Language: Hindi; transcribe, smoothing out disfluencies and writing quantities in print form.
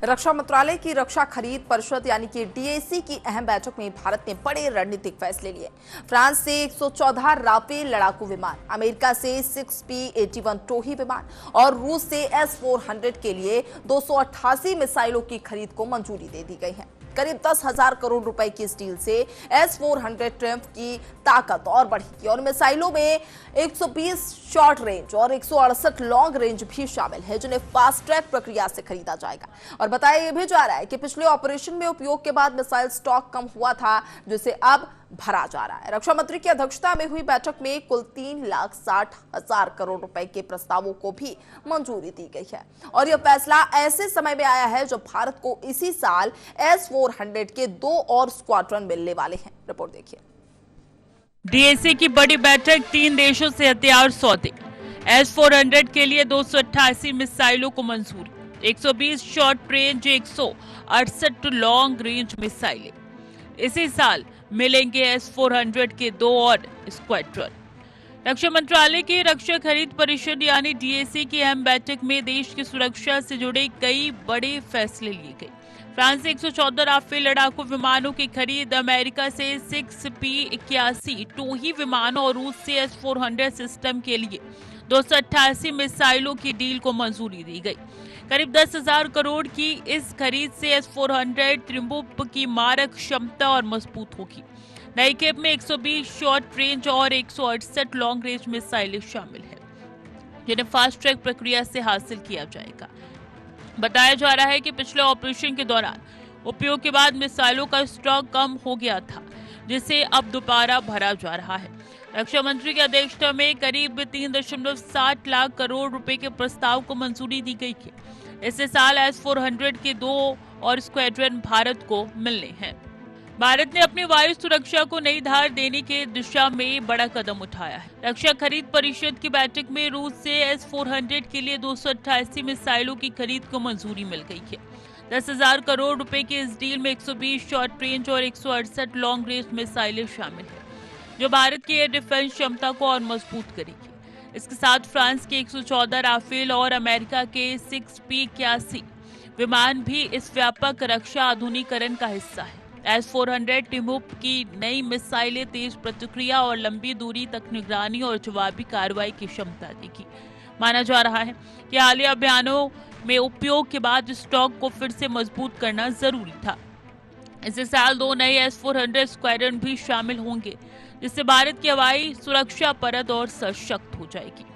रक्षा मंत्रालय की रक्षा खरीद परिषद यानी कि डीएसी की अहम बैठक में भारत ने बड़े रणनीतिक फैसले लिए। फ्रांस से 114 राफेल लड़ाकू विमान, अमेरिका से 6P-81 टोही विमान और रूस से S-400 के लिए 288 मिसाइलों की खरीद को मंजूरी दे दी गई है। करीब 10,000 करोड़ रुपए की इस डील से S-400 ट्रम्प की ताकत और बढ़ेगी और मिसाइलों में 120 शॉर्ट रेंज और 168 लॉन्ग रेंज भी शामिल है, जिन्हें फास्ट ट्रैक प्रक्रिया से खरीदा जाएगा। और बताया यह भी जा रहा है कि पिछले ऑपरेशन में उपयोग के बाद मिसाइल स्टॉक कम हुआ था, जिसे अब भरा जा रहा है। रक्षा मंत्री की अध्यक्षता में हुई बैठक में कुल 3,60,000 करोड़ रुपए के प्रस्तावों को भी मंजूरी दी गई है और यह फैसला ऐसे समय में आया है जब भारत को इसी साल S-400 के 2 और स्क्वाड्रन मिलने वाले हैं। रिपोर्ट देखिए। डीएसी की बड़ी बैठक, 3 देशों से हथियार सौदे। S-400 के लिए 288 मिसाइलों को मंजूरी, 120 शॉर्ट रेंज, 168 लॉन्ग रेंज मिसाइलें। इसी साल मिलेंगे S-400 के 2 और स्क्वाड्रन। रक्षा मंत्रालय की रक्षा खरीद परिषद यानी डीएसी की अहम बैठक में देश की सुरक्षा से जुड़े कई बड़े फैसले लिए गए। फ्रांस से 114 राफेल लड़ाकू विमानों की खरीद, अमेरिका से 6P-81 टोही विमानों और रूस से S-400 सिस्टम के लिए 288 मिसाइलों की डील को मंजूरी दी गई। करीब 10,000 करोड़ की इस खरीद से S-400 त्रिम्बुप की मारक क्षमता और मजबूत होगी। नई खेप में 120 शॉर्ट रेंज और 168 लॉन्ग रेंज मिसाइलें शामिल हैं, जिन्हें फास्ट ट्रैक प्रक्रिया से हासिल किया जाएगा। बताया जा रहा है कि पिछले ऑपरेशन के दौरान उपयोग के बाद मिसाइलों का स्टॉक कम हो गया था, जिसे अब दोबारा भरा जा रहा है। रक्षा मंत्री की अध्यक्षता में करीब 3.7 लाख करोड़ रुपए के प्रस्ताव को मंजूरी दी गई है। इस साल S-400 के 2 और स्क्वाड्रन भारत को मिलने हैं। भारत ने अपनी वायु सुरक्षा को नई धार देने के दिशा में बड़ा कदम उठाया है। रक्षा खरीद परिषद की बैठक में रूस से S-400 के लिए 288 मिसाइलों की खरीद को मंजूरी मिल गई है। 10,000 करोड़ रुपए के इस डील में 120 शॉर्ट रेंज और 168 लॉन्ग रेंज मिसाइलें शामिल हैं, जो भारत की एयर डिफेंस क्षमता को और मजबूत करेगी। इसके साथ फ्रांस के 114 राफेल और अमेरिका के 6P-81 विमान भी इस व्यापक रक्षा आधुनिकीकरण का हिस्सा है। S-400 टिम्बुप की नई मिसाइलें तेज प्रतिक्रिया और लंबी दूरी तक निगरानी और जवाबी कार्रवाई की क्षमता देगी। माना जा रहा है कि हालिया अभियानों में उपयोग के बाद स्टॉक को फिर से मजबूत करना जरूरी था। इस साल 2 नए S-400 स्क्वाड्रन भी शामिल होंगे, जिससे भारत की हवाई सुरक्षा परत और सशक्त हो जाएगी।